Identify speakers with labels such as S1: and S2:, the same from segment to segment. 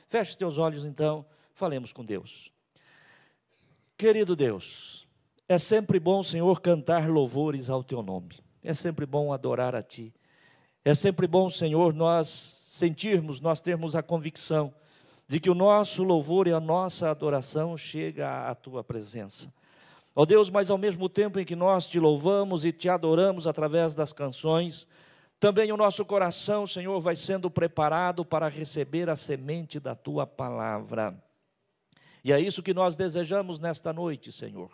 S1: Feche os teus olhos então, falemos com Deus. Querido Deus, é sempre bom, Senhor, cantar louvores ao teu nome. É sempre bom adorar a ti. É sempre bom, Senhor, nós termos a convicção de que o nosso louvor e a nossa adoração chega à tua presença. Ó Deus, mas ao mesmo tempo em que nós te louvamos e te adoramos através das canções, também o nosso coração, Senhor, vai sendo preparado para receber a semente da tua palavra. E é isso que nós desejamos nesta noite, Senhor.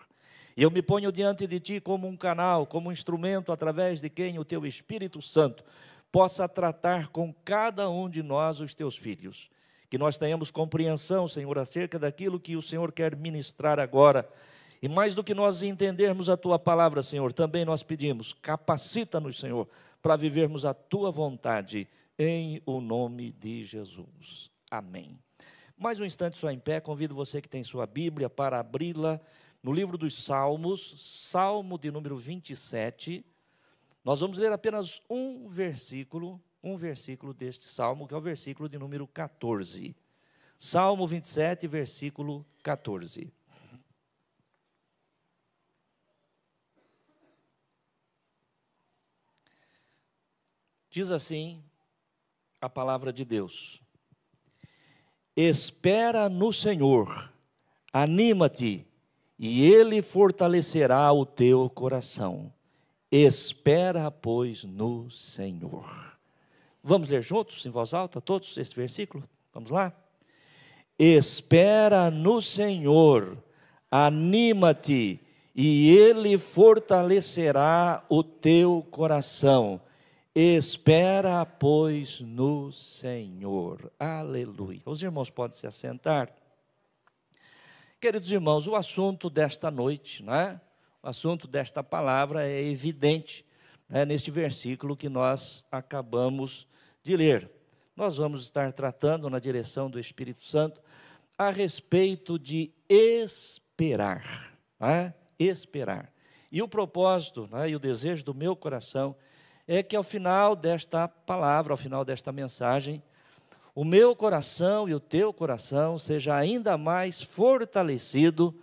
S1: E eu me ponho diante de ti como um canal, como um instrumento através de quem o teu Espírito Santo possa tratar com cada um de nós, os teus filhos. Que nós tenhamos compreensão, Senhor, acerca daquilo que o Senhor quer ministrar agora. E mais do que nós entendermos a tua palavra, Senhor, também nós pedimos, capacita-nos, Senhor, para vivermos a tua vontade, em o nome de Jesus. Amém. Mais um instante só em pé, convido você que tem sua Bíblia para abri-la no livro dos Salmos, Salmo de número 27. Nós vamos ler apenas um versículo deste Salmo, que é o versículo de número 14. Salmo 27, versículo 14. Diz assim a palavra de Deus: espera no Senhor, anima-te, e Ele fortalecerá o teu coração. Espera, pois, no Senhor. Vamos ler juntos, em voz alta, todos, esse versículo? Vamos lá? Espera no Senhor, anima-te, e Ele fortalecerá o teu coração. Espera, pois, no Senhor. Aleluia. Os irmãos podem se assentar. Queridos irmãos, o assunto desta noite, né? O assunto desta palavra é evidente, né, neste versículo que nós acabamos de ler. Nós vamos estar tratando, na direção do Espírito Santo, a respeito de esperar. Né? Esperar. E o propósito, né, e o desejo do meu coração é que ao final desta palavra, ao final desta mensagem, o meu coração e o teu coração seja ainda mais fortalecido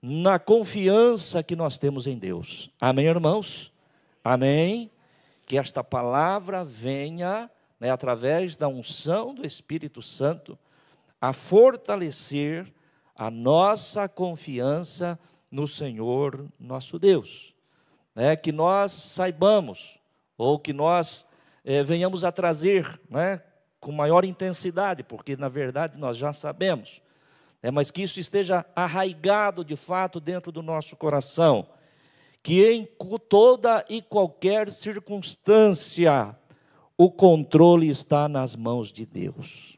S1: na confiança que nós temos em Deus. Amém, irmãos? Amém? Que esta palavra venha, né, através da unção do Espírito Santo, a fortalecer a nossa confiança no Senhor nosso Deus. Né, que nós saibamos, ou que nós venhamos a trazer, né, com maior intensidade, porque na verdade nós já sabemos, mas que isso esteja arraigado de fato dentro do nosso coração, que em toda e qualquer circunstância o controle está nas mãos de Deus.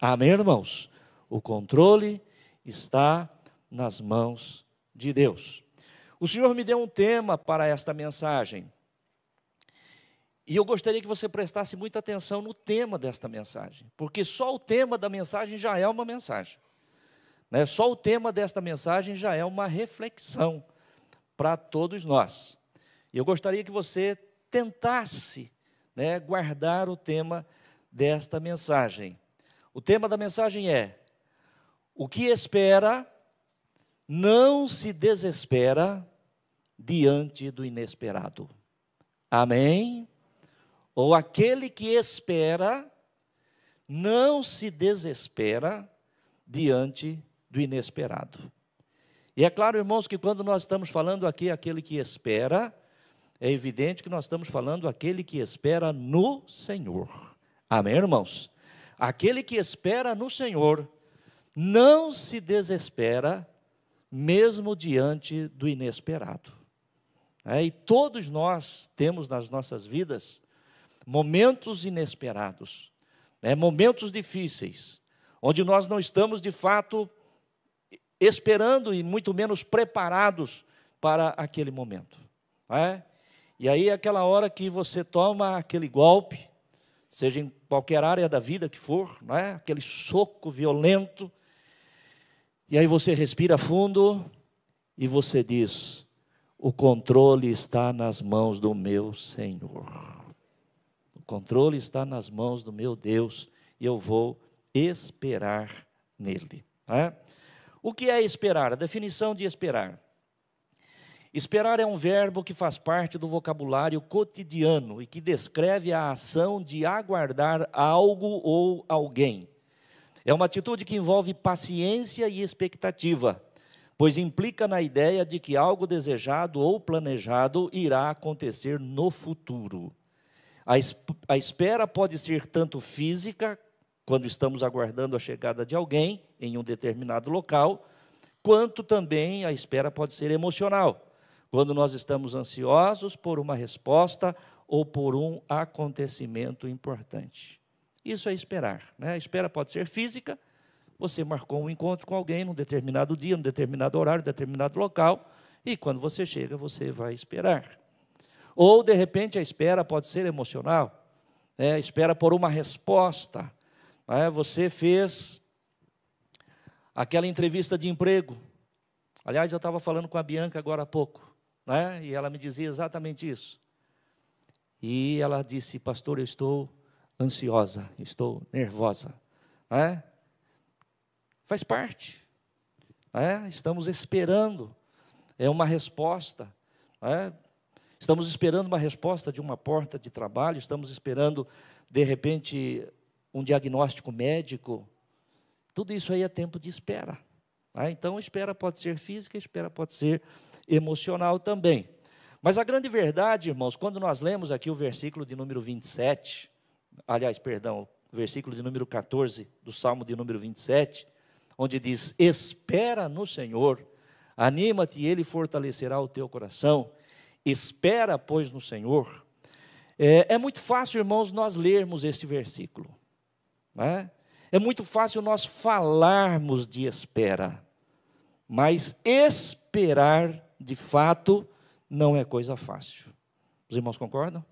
S1: Amém, irmãos? O controle está nas mãos de Deus. O Senhor me deu um tema para esta mensagem, e eu gostaria que você prestasse muita atenção no tema desta mensagem, porque só o tema da mensagem já é uma mensagem. Né? Só o tema desta mensagem já é uma reflexão para todos nós. E eu gostaria que você tentasse, né, guardar o tema desta mensagem. O tema da mensagem é: o que espera não se desespera diante do inesperado. Amém? Ou aquele que espera não se desespera diante do inesperado. E é claro, irmãos, que quando nós estamos falando aqui aquele que espera, é evidente que nós estamos falando aquele que espera no Senhor. Amém, irmãos? Aquele que espera no Senhor não se desespera mesmo diante do inesperado. E todos nós temos nas nossas vidas momentos inesperados, momentos difíceis, onde nós não estamos de fato esperando e muito menos preparados para aquele momento. E aí é aquela hora que você toma aquele golpe, seja em qualquer área da vida que for, aquele soco violento, e aí você respira fundo e você diz: o controle está nas mãos do meu Senhor. O controle está nas mãos do meu Deus, e eu vou esperar nele. Né? O que é esperar? A definição de esperar. Esperar é um verbo que faz parte do vocabulário cotidiano e que descreve a ação de aguardar algo ou alguém. É uma atitude que envolve paciência e expectativa, pois implica na ideia de que algo desejado ou planejado irá acontecer no futuro. A espera pode ser tanto física, quando estamos aguardando a chegada de alguém em um determinado local, quanto também a espera pode ser emocional, quando nós estamos ansiosos por uma resposta ou por um acontecimento importante. Isso é esperar, né? A espera pode ser física, você marcou um encontro com alguém num determinado dia, num determinado horário, num determinado local, e quando você chega, você vai esperar. Ou, de repente, a espera pode ser emocional, né? Espera por uma resposta. Né? Você fez aquela entrevista de emprego. Aliás, eu estava falando com a Bianca agora há pouco, né? E ela me dizia exatamente isso. E ela disse: pastor, eu estou ansiosa, estou nervosa. Né? Faz parte. Né? Estamos esperando uma resposta. Né? Estamos esperando uma resposta de uma porta de trabalho, estamos esperando, de repente, um diagnóstico médico. Tudo isso aí é tempo de espera. Né? Então, espera pode ser física, espera pode ser emocional também. Mas a grande verdade, irmãos, quando nós lemos aqui o versículo de número 27, aliás, perdão, o versículo de número 14 do Salmo de número 27, onde diz: espera no Senhor, anima-te e Ele fortalecerá o teu coração. Espera, pois, no Senhor. É muito fácil, irmãos, nós lermos esse versículo. Né? É muito fácil nós falarmos de espera. Mas esperar, de fato, não é coisa fácil. Os irmãos concordam?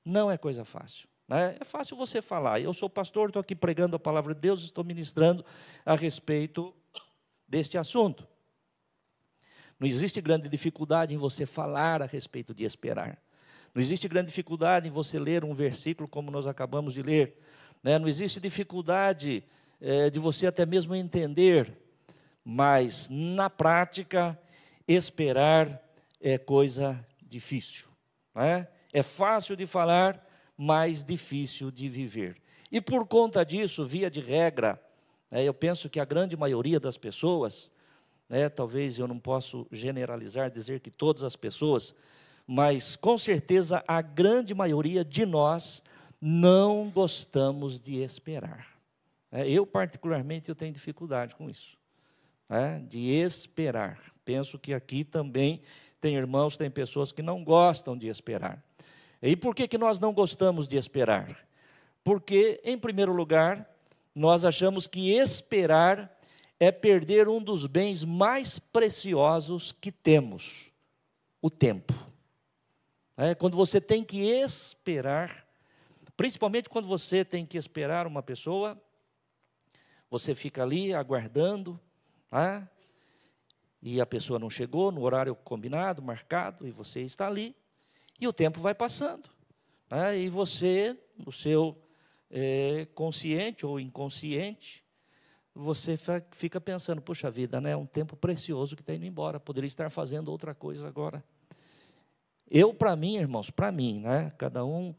S1: Não é coisa fácil. Né? É fácil você falar: eu sou pastor, estou aqui pregando a palavra de Deus, estou ministrando a respeito deste assunto. Não existe grande dificuldade em você falar a respeito de esperar. Não existe grande dificuldade em você ler um versículo como nós acabamos de ler. Né? Não existe dificuldade de você até mesmo entender. Mas, na prática, esperar é coisa difícil. Né? É fácil de falar, mas difícil de viver. E por conta disso, via de regra, eu penso que a grande maioria das pessoas, talvez eu não posso generalizar, dizer que todas as pessoas, mas com certeza a grande maioria de nós não gostamos de esperar. Eu particularmente eu tenho dificuldade com isso, de esperar. Penso que aqui também tem irmãos, tem pessoas que não gostam de esperar. E por que nós não gostamos de esperar? Porque, em primeiro lugar, nós achamos que esperar é perder um dos bens mais preciosos que temos, o tempo. Quando você tem que esperar, principalmente quando você tem que esperar uma pessoa, você fica ali aguardando, e a pessoa não chegou no horário combinado, marcado, e você está ali, e o tempo vai passando. E você, no seu consciente ou inconsciente, você fica pensando: puxa vida, é um tempo precioso que está indo embora, poderia estar fazendo outra coisa agora. Para mim, irmãos, para mim, cada um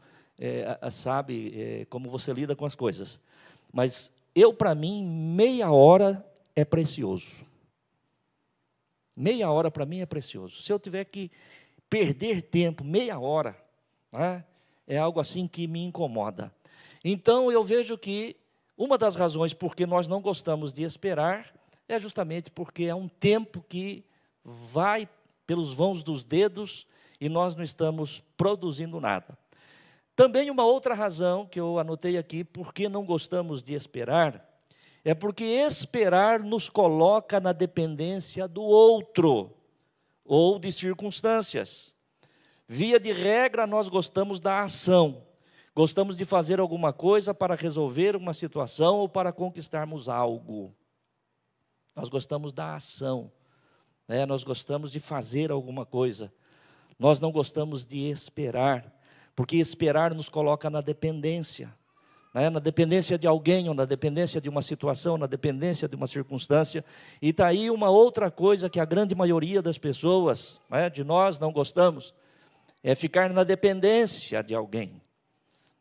S1: sabe como você lida com as coisas, mas para mim, meia hora é precioso. Meia hora para mim é precioso. Se eu tiver que perder tempo, meia hora, é algo assim que me incomoda. Então, eu vejo que uma das razões por que nós não gostamos de esperar é justamente porque é um tempo que vai pelos vãos dos dedos e nós não estamos produzindo nada. Também uma outra razão que eu anotei aqui, por que não gostamos de esperar, é porque esperar nos coloca na dependência do outro ou de circunstâncias. Via de regra, nós gostamos da ação. Gostamos de fazer alguma coisa para resolver uma situação ou para conquistarmos algo. Nós gostamos da ação. Nós gostamos de fazer alguma coisa. Nós não gostamos de esperar, porque esperar nos coloca na dependência. né, na dependência de alguém, ou na dependência de uma situação, na dependência de uma circunstância. E está aí uma outra coisa que a grande maioria das pessoas, né, de nós, não gostamos, é ficar na dependência de alguém.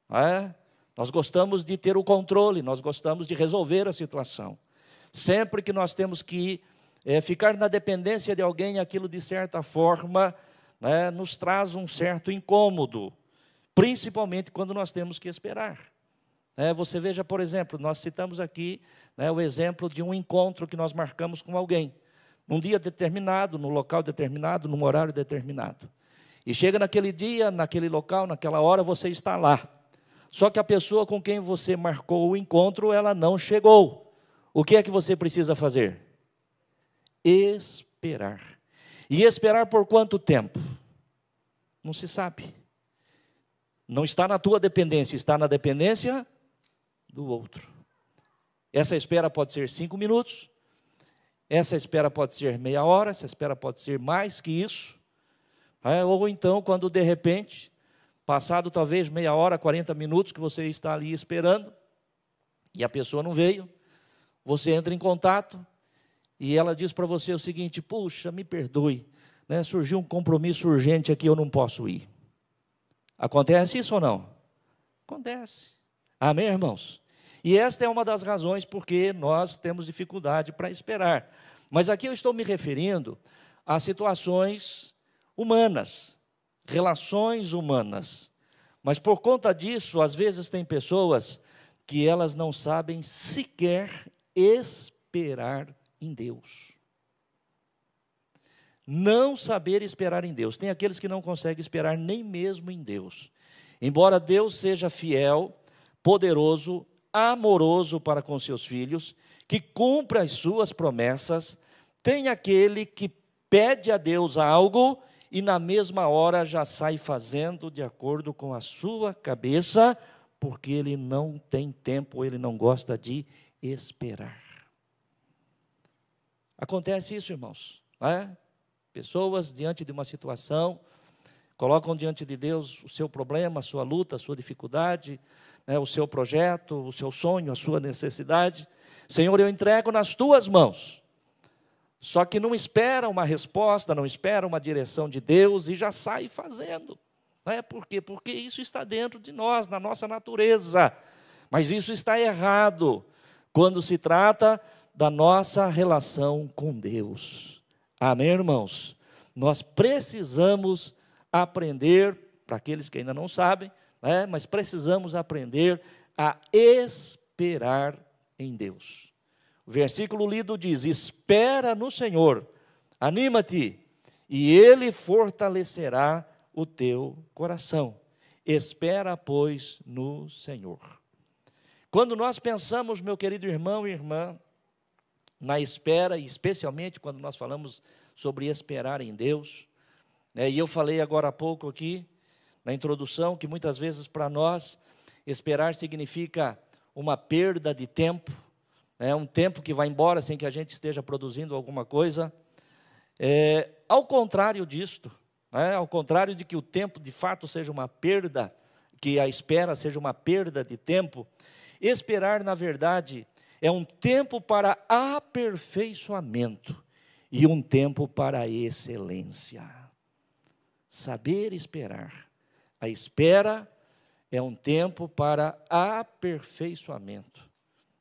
S1: Né? Nós gostamos de ter o controle, nós gostamos de resolver a situação. Sempre que nós temos que ficar na dependência de alguém, aquilo de certa forma, né, nos traz um certo incômodo, principalmente quando nós temos que esperar. Você veja, por exemplo, nós citamos aqui, né, o exemplo de um encontro que nós marcamos com alguém, num dia determinado, no local determinado, num horário determinado. E chega naquele dia, naquele local, naquela hora, você está lá. Só que a pessoa com quem você marcou o encontro, ela não chegou. O que é que você precisa fazer? Esperar. E esperar por quanto tempo? Não se sabe. Não está na tua dependência, está na dependência do outro. Essa espera pode ser 5 minutos, essa espera pode ser meia hora, essa espera pode ser mais que isso. Ou então, quando de repente, passado talvez meia hora, 40 minutos que você está ali esperando, e a pessoa não veio, você entra em contato e ela diz para você o seguinte: puxa, me perdoe, né, surgiu um compromisso urgente aqui, eu não posso ir. Acontece isso ou não? Acontece. Amém, irmãos? E esta é uma das razões porque nós temos dificuldade para esperar. Mas aqui eu estou me referindo a situações humanas, relações humanas. Mas por conta disso, às vezes tem pessoas que elas não sabem sequer esperar em Deus. Não saber esperar em Deus. Tem aqueles que não conseguem esperar nem mesmo em Deus. Embora Deus seja fiel, poderoso, amoroso para com seus filhos, que cumpra as suas promessas, tem aquele que pede a Deus algo e na mesma hora já sai fazendo de acordo com a sua cabeça, porque ele não tem tempo, ele não gosta de esperar. Acontece isso, irmãos, não é? Pessoas diante de uma situação, colocam diante de Deus o seu problema, a sua luta, a sua dificuldade, né, o seu projeto, o seu sonho, a sua necessidade. Senhor, eu entrego nas tuas mãos. Só que não espera uma resposta, não espera uma direção de Deus e já sai fazendo. Não é? Por quê? Porque isso está dentro de nós, na nossa natureza. Mas isso está errado quando se trata da nossa relação com Deus. Amém, irmãos? Nós precisamos aprender, para aqueles que ainda não sabem, né, mas precisamos aprender a esperar em Deus. O versículo lido diz: espera no Senhor, anima-te, e Ele fortalecerá o teu coração. Espera, pois, no Senhor. Quando nós pensamos, meu querido irmão e irmã, na espera, e especialmente quando nós falamos sobre esperar em Deus, né, e eu falei agora há pouco aqui, na introdução, que muitas vezes para nós, esperar significa uma perda de tempo, um tempo que vai embora sem que a gente esteja produzindo alguma coisa. Ao contrário disto, ao contrário de que o tempo de fato seja uma perda, que a espera seja uma perda de tempo, esperar, na verdade, é um tempo para aperfeiçoamento e um tempo para excelência. Saber esperar. A espera é um tempo para aperfeiçoamento.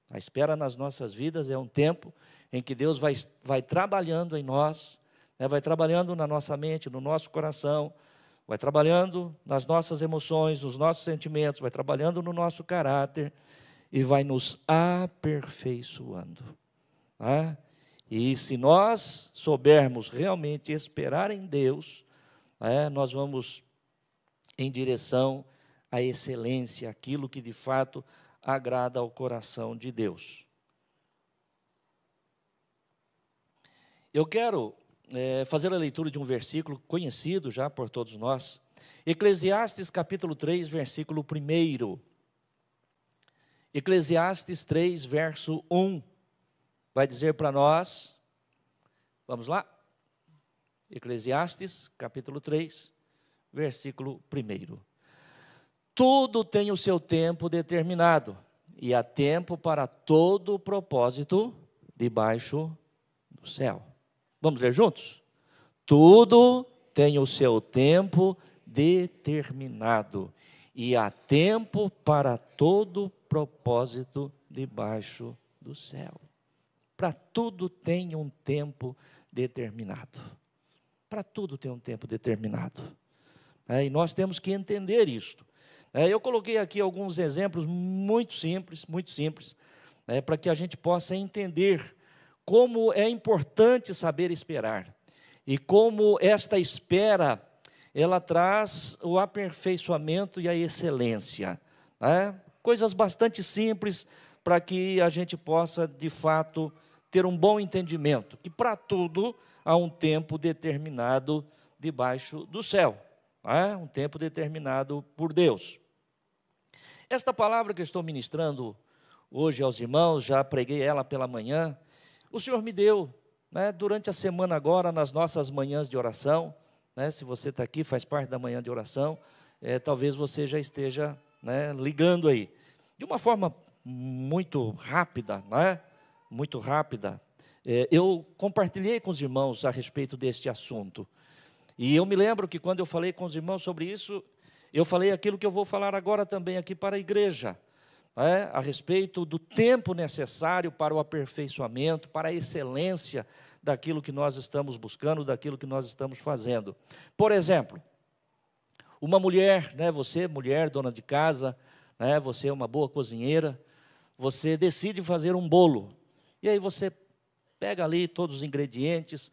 S1: A espera nas nossas vidas é um tempo em que Deus vai trabalhando em nós, vai trabalhando na nossa mente, no nosso coração, vai trabalhando nas nossas emoções, nos nossos sentimentos, vai trabalhando no nosso caráter e vai nos aperfeiçoando. E se nós soubermos realmente esperar em Deus, nós vamos em direção à excelência, aquilo que de fato agrada ao coração de Deus. Eu quero fazer a leitura de um versículo conhecido já por todos nós, Eclesiastes capítulo 3, versículo 1. Eclesiastes 3, verso 1, vai dizer para nós, vamos lá? Eclesiastes capítulo 3, versículo 1. tudo tem o seu tempo determinado, e há tempo para todo o propósito debaixo do céu. Vamos ler juntos? Tudo tem o seu tempo determinado, e há tempo para todo propósito debaixo do céu. Para tudo tem um tempo determinado. Para tudo tem um tempo determinado. E nós temos que entender isto. Eu coloquei aqui alguns exemplos muito simples, para que a gente possa entender como é importante saber esperar. E como esta espera, ela traz o aperfeiçoamento e a excelência. Coisas bastante simples para que a gente possa, de fato, ter um bom entendimento. Que para tudo há um tempo determinado debaixo do céu. Um tempo determinado por Deus. Esta palavra que eu estou ministrando hoje aos irmãos, já preguei ela pela manhã, o Senhor me deu, durante a semana agora, nas nossas manhãs de oração, se você está aqui, faz parte da manhã de oração, talvez você já esteja ligando aí. De uma forma muito rápida, muito rápida, eu compartilhei com os irmãos a respeito deste assunto. E eu me lembro que quando eu falei com os irmãos sobre isso, eu falei aquilo que eu vou falar agora também aqui para a igreja, a respeito do tempo necessário para o aperfeiçoamento, para a excelência daquilo que nós estamos buscando, daquilo que nós estamos fazendo. Por exemplo, uma mulher, você, mulher, dona de casa, você é uma boa cozinheira, você decide fazer um bolo, e aí você pega ali todos os ingredientes,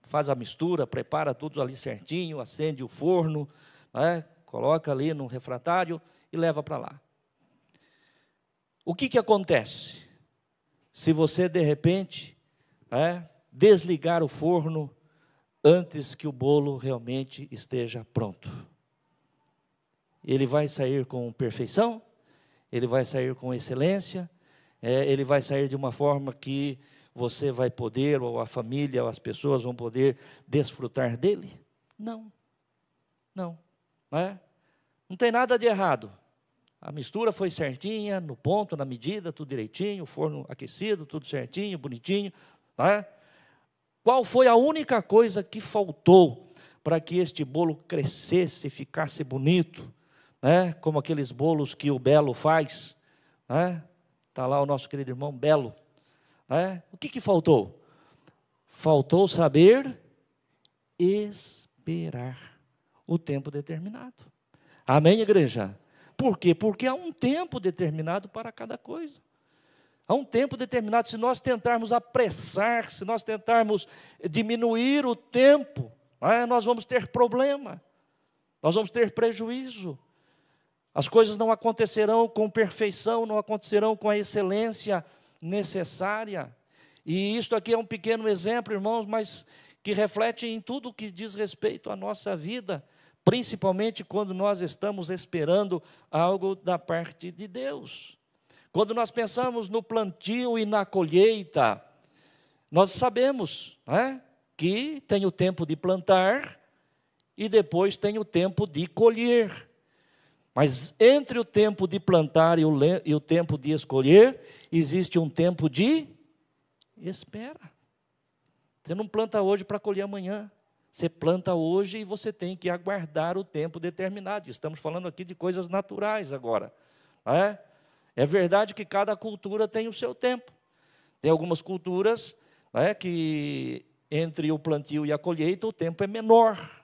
S1: faz a mistura, prepara tudo ali certinho, acende o forno, coloca ali no refratário e leva para lá. O que acontece se você, de repente, desligar o forno antes que o bolo realmente esteja pronto? Ele vai sair com perfeição? Ele vai sair com excelência? Ele vai sair de uma forma que você vai poder, ou a família, ou as pessoas vão poder desfrutar dele? Não. Não tem nada de errado. A mistura foi certinha, no ponto, na medida, tudo direitinho, o forno aquecido, tudo certinho, bonitinho. Qual foi a única coisa que faltou para que este bolo crescesse e ficasse bonito? Como aqueles bolos que o Belo faz. Está lá o nosso querido irmão Belo. O que faltou? Faltou saber esperar o tempo determinado. Amém, igreja? Por quê? Porque há um tempo determinado para cada coisa. Há um tempo determinado. Se nós tentarmos apressar, se nós tentarmos diminuir o tempo, nós vamos ter problema, nós vamos ter prejuízo. As coisas não acontecerão com perfeição, não acontecerão com a excelência necessária. E isto aqui é um pequeno exemplo, irmãos, mas que reflete em tudo o que diz respeito à nossa vida, principalmente quando nós estamos esperando algo da parte de Deus. Quando nós pensamos no plantio e na colheita, nós sabemos que tem o tempo de plantar e depois tem o tempo de colher. Mas entre o tempo de plantar e o tempo de escolher, existe um tempo de espera. Você não planta hoje para colher amanhã. Você planta hoje e você tem que aguardar o tempo determinado. Estamos falando aqui de coisas naturais agora. É verdade que cada cultura tem o seu tempo. Tem algumas culturas que entre o plantio e a colheita o tempo é menor.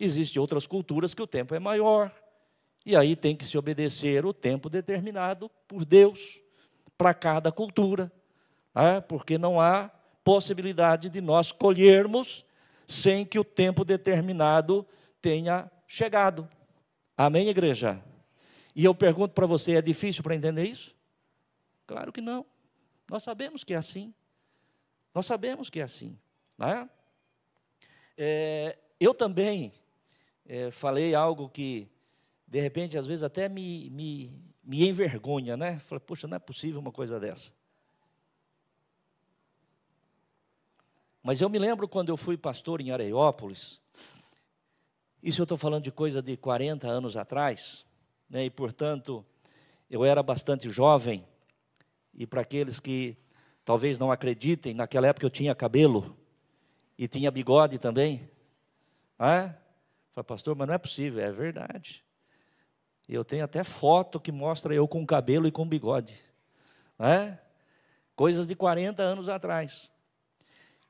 S1: Existem outras culturas que o tempo é maior. E aí tem que se obedecer o tempo determinado por Deus para cada cultura. Porque não há possibilidade de nós colhermos sem que o tempo determinado tenha chegado. Amém, igreja? E eu pergunto para você, é difícil para entender isso? Claro que não. Nós sabemos que é assim. Nós sabemos que é assim. Eu também falei algo que, de repente, às vezes até me envergonha, Falei, poxa, não é possível uma coisa dessa. Mas eu me lembro quando eu fui pastor em Areiópolis, isso eu estou falando de coisa de 40 anos atrás, né, e, portanto, eu era bastante jovem, e para aqueles que talvez não acreditem, naquela época eu tinha cabelo e tinha bigode também. Falei, pastor, mas não é possível. É verdade. Eu tenho até foto que mostra eu com cabelo e com bigode. Coisas de 40 anos atrás.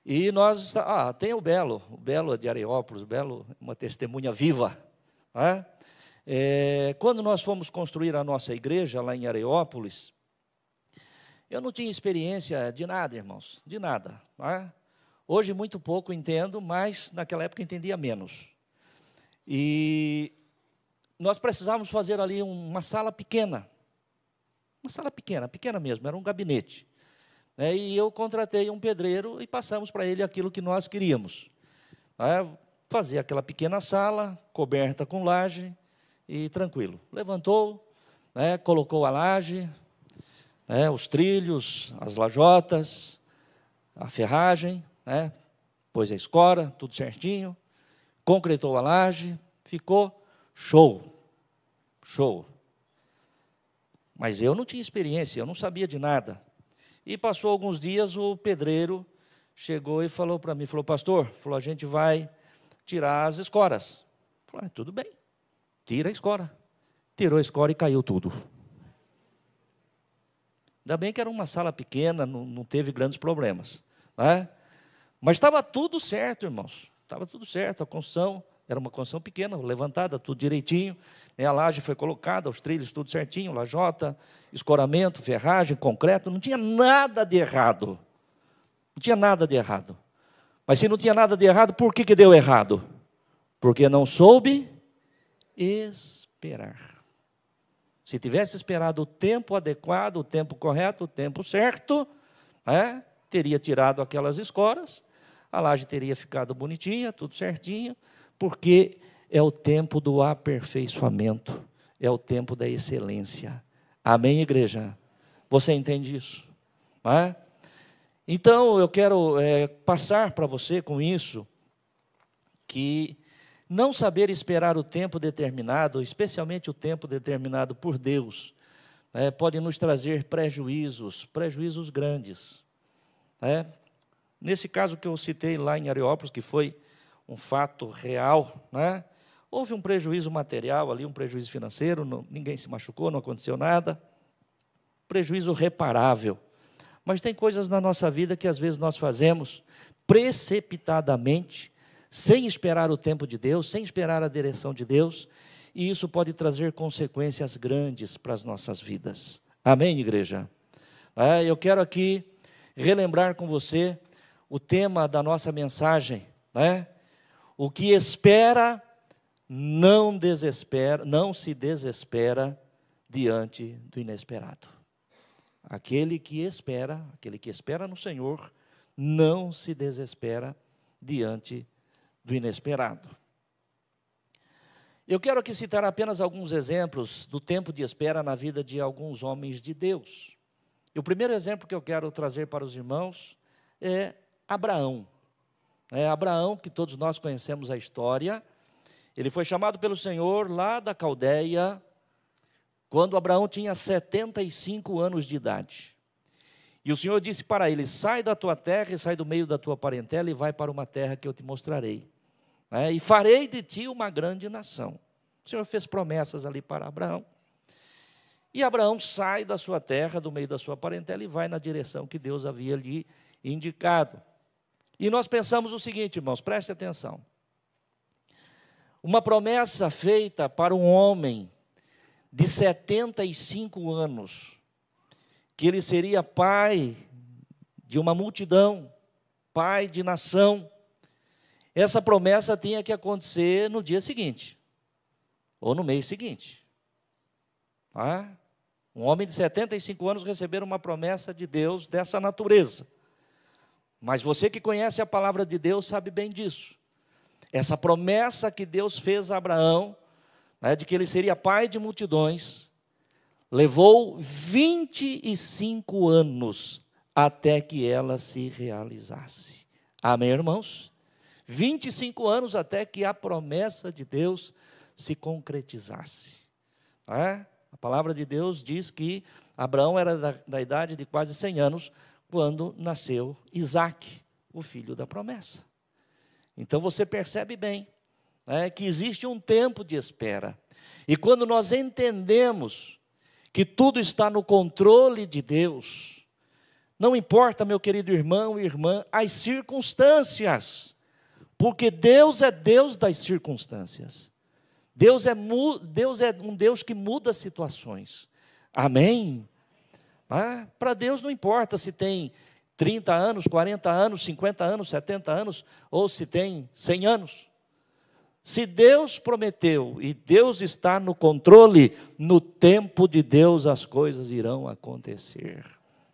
S1: E nós, tem o Belo de Areópolis, o Belo, uma testemunha viva. Quando nós fomos construir a nossa igreja lá em Areópolis, eu não tinha experiência de nada, irmãos, de nada. Hoje muito pouco entendo, mas naquela época entendia menos. E nós precisávamos fazer ali uma sala pequena. Uma sala pequena, pequena mesmo, era um gabinete. E eu contratei um pedreiro e passamos para ele aquilo que nós queríamos. Fazer aquela pequena sala, coberta com laje e tranquilo. Levantou, colocou a laje, os trilhos, as lajotas, a ferragem, pôs a escora, tudo certinho, concretou a laje, ficou show. Mas eu não tinha experiência, eu não sabia de nada. E passou alguns dias, o pedreiro chegou e falou para mim, pastor, a gente vai tirar as escoras. Falei, tudo bem, tira a escora. Tirou a escora e caiu tudo. Ainda bem que era uma sala pequena, não teve grandes problemas. Mas estava tudo certo, irmãos. Estava tudo certo, a construção era uma construção pequena, levantada, tudo direitinho. A laje foi colocada, os trilhos tudo certinho, lajota, escoramento, ferragem, concreto, não tinha nada de errado. Não tinha nada de errado. Mas se não tinha nada de errado, por que deu errado? Porque não soube esperar. Se tivesse esperado o tempo adequado, o tempo correto, o tempo certo, teria tirado aquelas escoras, a laje teria ficado bonitinha, tudo certinho, porque é o tempo do aperfeiçoamento, é o tempo da excelência. Amém, igreja? Você entende isso? Então, eu quero passar para você com isso, que não saber esperar o tempo determinado, especialmente o tempo determinado por Deus, pode nos trazer prejuízos grandes. Nesse caso que eu citei lá em Areópolis, que foi um fato real, houve um prejuízo material ali, um prejuízo financeiro, ninguém se machucou, não aconteceu nada, prejuízo reparável. Mas tem coisas na nossa vida que às vezes nós fazemos precipitadamente, sem esperar o tempo de Deus, sem esperar a direção de Deus, e isso pode trazer consequências grandes para as nossas vidas. Amém, igreja? Eu quero aqui relembrar com você o tema da nossa mensagem, O que espera, não se desespera diante do inesperado. Aquele que espera no Senhor, não se desespera diante do inesperado. Eu quero aqui citar apenas alguns exemplos do tempo de espera na vida de alguns homens de Deus. E o primeiro exemplo que eu quero trazer para os irmãos é Abraão. Abraão, que todos nós conhecemos a história, ele foi chamado pelo Senhor lá da Caldeia, quando Abraão tinha 75 anos de idade. E o Senhor disse para ele, sai da tua terra e sai do meio da tua parentela e vai para uma terra que eu te mostrarei. E farei de ti uma grande nação. O Senhor fez promessas ali para Abraão. E Abraão sai da sua terra, do meio da sua parentela, e vai na direção que Deus havia lhe indicado. E nós pensamos o seguinte, irmãos, preste atenção. Uma promessa feita para um homem de 75 anos, que ele seria pai de uma multidão, pai de nação. Essa promessa tinha que acontecer no dia seguinte, ou no mês seguinte. Um homem de 75 anos receber uma promessa de Deus dessa natureza. Mas você que conhece a palavra de Deus sabe bem disso. Essa promessa que Deus fez a Abraão, de que ele seria pai de multidões, levou 25 anos até que ela se realizasse. Amém, irmãos? 25 anos até que a promessa de Deus se concretizasse. não é? A palavra de Deus diz que Abraão era da idade de quase 100 anos quando nasceu Isaque, o filho da promessa. Então você percebe bem, né, que existe um tempo de espera. E quando nós entendemos que tudo está no controle de Deus, não importa, meu querido irmão e irmã, as circunstâncias, porque Deus é Deus das circunstâncias. Deus é um Deus que muda situações. Amém? Para Deus não importa se tem 30 anos, 40 anos, 50 anos, 70 anos, ou se tem 100 anos. Se Deus prometeu e Deus está no controle, no tempo de Deus as coisas irão acontecer.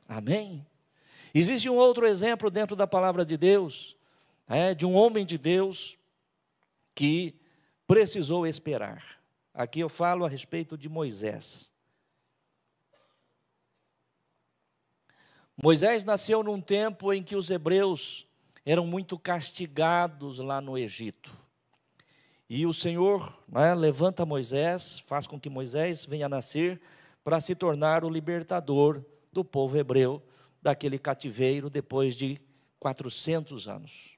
S1: Amém? Existe um outro exemplo dentro da palavra de Deus, de um homem de Deus que precisou esperar. Aqui eu falo a respeito de Moisés. Moisés nasceu num tempo em que os hebreus eram muito castigados lá no Egito. E o Senhor, levanta Moisés, faz com que Moisés venha a nascer para se tornar o libertador do povo hebreu daquele cativeiro depois de 400 anos.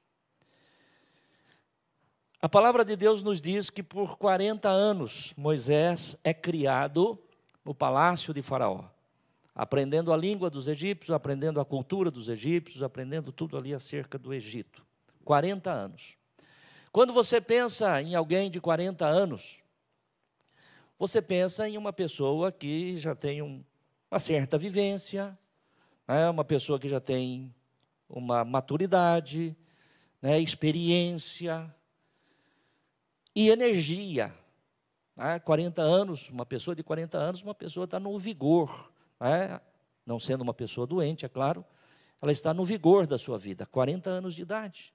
S1: A palavra de Deus nos diz que por 40 anos Moisés é criado no palácio de Faraó, aprendendo a língua dos egípcios, aprendendo a cultura dos egípcios, aprendendo tudo ali acerca do Egito. 40 anos. Quando você pensa em alguém de 40 anos, você pensa em uma pessoa que já tem uma certa vivência, uma pessoa que já tem uma maturidade, experiência e energia. 40 anos, uma pessoa de 40 anos, uma pessoa está no vigor, não sendo uma pessoa doente, é claro, ela está no vigor da sua vida, 40 anos de idade.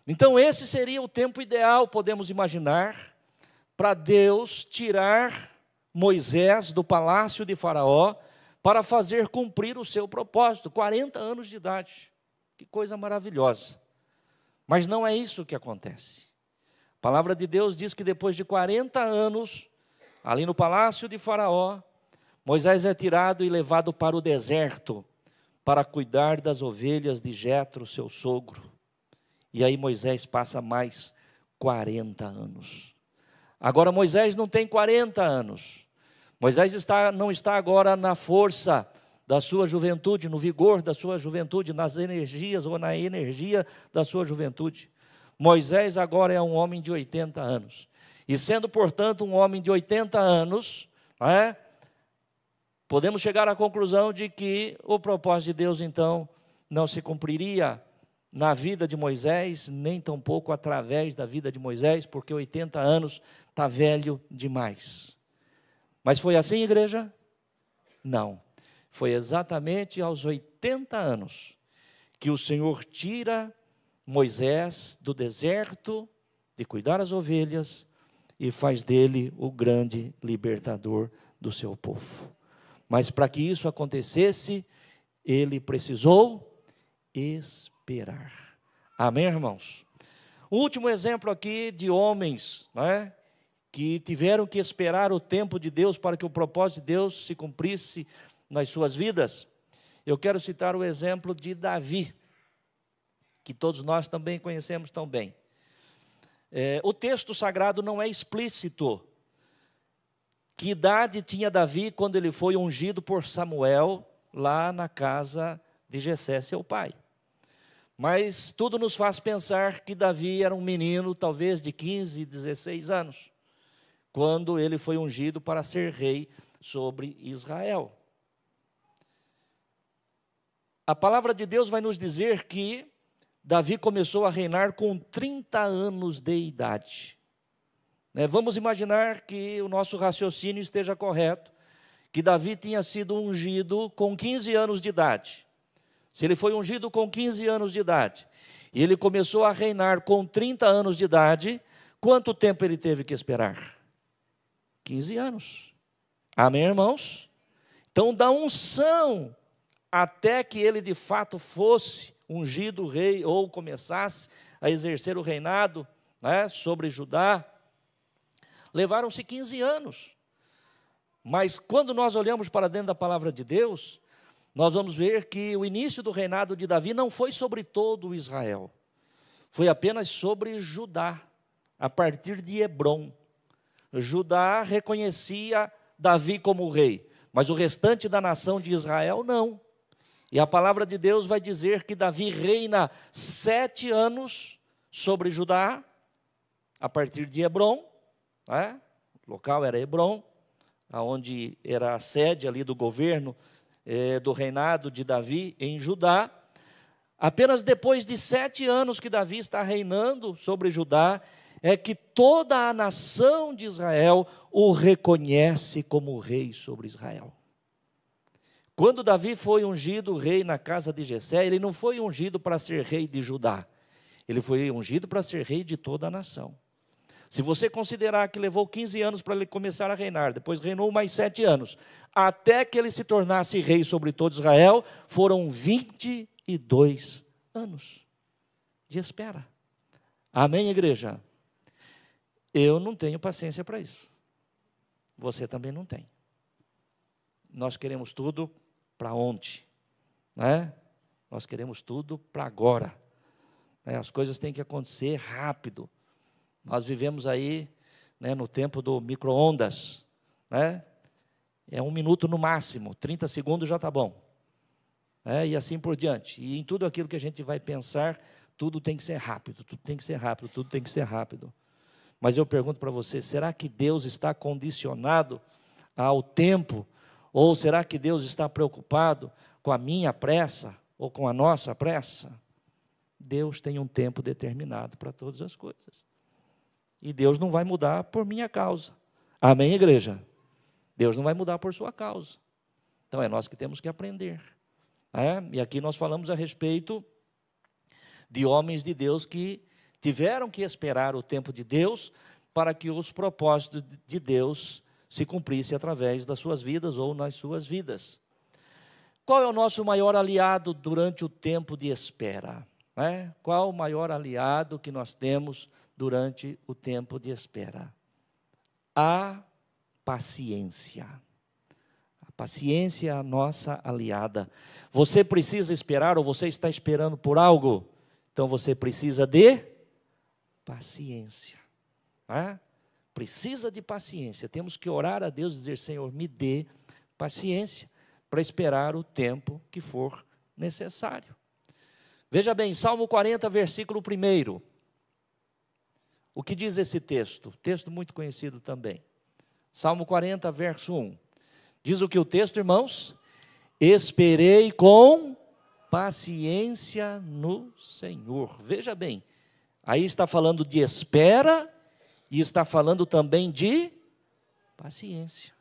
S1: Então esse seria o tempo ideal, podemos imaginar, para Deus tirar Moisés do palácio de Faraó para fazer cumprir o seu propósito, 40 anos de idade. Que coisa maravilhosa. Mas não é isso que acontece. A palavra de Deus diz que depois de 40 anos, ali no palácio de Faraó, Moisés é tirado e levado para o deserto para cuidar das ovelhas de Jetro, seu sogro. E aí Moisés passa mais 40 anos. Agora Moisés não tem 40 anos. Moisés não está agora na força da sua juventude, no vigor da sua juventude, nas energias ou na energia da sua juventude. Moisés agora é um homem de 80 anos. E sendo, portanto, um homem de 80 anos, podemos chegar à conclusão de que o propósito de Deus, então, não se cumpriria na vida de Moisés, nem tampouco através da vida de Moisés, porque 80 anos está velho demais. Mas foi assim, igreja? Não. Foi exatamente aos 80 anos que o Senhor tira Moisés do deserto de cuidar as ovelhas e faz dele o grande libertador do seu povo. Mas para que isso acontecesse, ele precisou esperar. Amém, irmãos? O último exemplo aqui de homens, que tiveram que esperar o tempo de Deus para que o propósito de Deus se cumprisse nas suas vidas. Eu quero citar o exemplo de Davi, que todos nós também conhecemos tão bem. O texto sagrado não é explícito. Que idade tinha Davi quando ele foi ungido por Samuel lá na casa de Jessé, seu pai? Mas tudo nos faz pensar que Davi era um menino, talvez de 15, 16 anos, quando ele foi ungido para ser rei sobre Israel. A palavra de Deus vai nos dizer que Davi começou a reinar com 30 anos de idade. Vamos imaginar que o nosso raciocínio esteja correto, que Davi tinha sido ungido com 15 anos de idade. Se ele foi ungido com 15 anos de idade, e ele começou a reinar com 30 anos de idade, quanto tempo ele teve que esperar? 15 anos. Amém, irmãos? Então, da unção até que ele de fato fosse ungido rei, ou começasse a exercer o reinado sobre Judá, levaram-se 15 anos. Mas quando nós olhamos para dentro da palavra de Deus, nós vamos ver que o início do reinado de Davi não foi sobre todo Israel, foi apenas sobre Judá, a partir de Hebrom. Judá reconhecia Davi como rei, mas o restante da nação de Israel não. E a palavra de Deus vai dizer que Davi reina 7 anos sobre Judá, a partir de Hebrom, né? O local era Hebrom, onde era a sede ali do governo, do reinado de Davi em Judá. Apenas depois de 7 anos que Davi está reinando sobre Judá, é que toda a nação de Israel o reconhece como rei sobre Israel. Quando Davi foi ungido rei na casa de Jessé, ele não foi ungido para ser rei de Judá, ele foi ungido para ser rei de toda a nação. Se você considerar que levou 15 anos para ele começar a reinar, depois reinou mais 7 anos, até que ele se tornasse rei sobre todo Israel, foram 22 anos de espera. Amém, igreja? Eu não tenho paciência para isso. Você também não tem. Nós queremos tudo para ontem, né? Nós queremos tudo para agora. As coisas têm que acontecer rápido. Nós vivemos aí, né, no tempo do micro-ondas, né? É 1 minuto no máximo, 30 segundos já está bom. E assim por diante. E em tudo aquilo que a gente vai pensar, tudo tem que ser rápido, tudo tem que ser rápido, tudo tem que ser rápido. Mas eu pergunto para você, será que Deus está condicionado ao tempo? Ou será que Deus está preocupado com a minha pressa ou com a nossa pressa? Deus tem um tempo determinado para todas as coisas. E Deus não vai mudar por minha causa. Amém, igreja? Deus não vai mudar por sua causa. Então é nós que temos que aprender. E aqui nós falamos a respeito de homens de Deus que tiveram que esperar o tempo de Deus para que os propósitos de Deus se cumprissem através das suas vidas ou nas suas vidas. Qual é o nosso maior aliado durante o tempo de espera? Qual o maior aliado que nós temos durante o tempo de espera? A paciência. A paciência é a nossa aliada. Você precisa esperar ou você está esperando por algo? Então você precisa de paciência. Precisa de paciência. Temos que orar a Deus e dizer: Senhor, me dê paciência para esperar o tempo que for necessário. Veja bem, Salmo 40, versículo 1. O que diz esse texto? Texto muito conhecido também. Salmo 40, verso 1. Diz o que o texto, irmãos? Esperei com paciência no Senhor. Veja bem, aí está falando de espera e está falando também de paciência.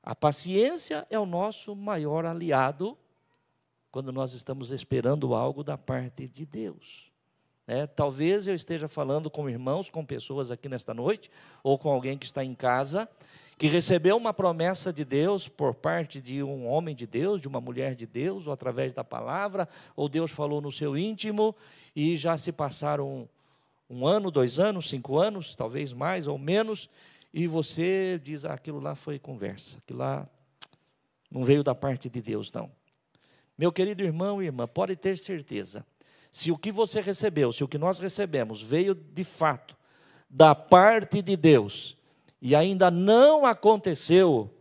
S1: A paciência é o nosso maior aliado quando nós estamos esperando algo da parte de Deus. Talvez eu esteja falando com irmãos, com pessoas aqui nesta noite, ou com alguém que está em casa, que recebeu uma promessa de Deus por parte de um homem de Deus, de uma mulher de Deus, ou através da palavra, ou Deus falou no seu íntimo, e já se passaram 1 ano, 2 anos, 5 anos, talvez mais ou menos, e você diz: aquilo lá foi conversa, aquilo lá não veio da parte de Deus, não. Meu querido irmão e irmã, pode ter certeza, se o que você recebeu, se o que nós recebemos veio de fato da parte de Deus, e ainda não aconteceu,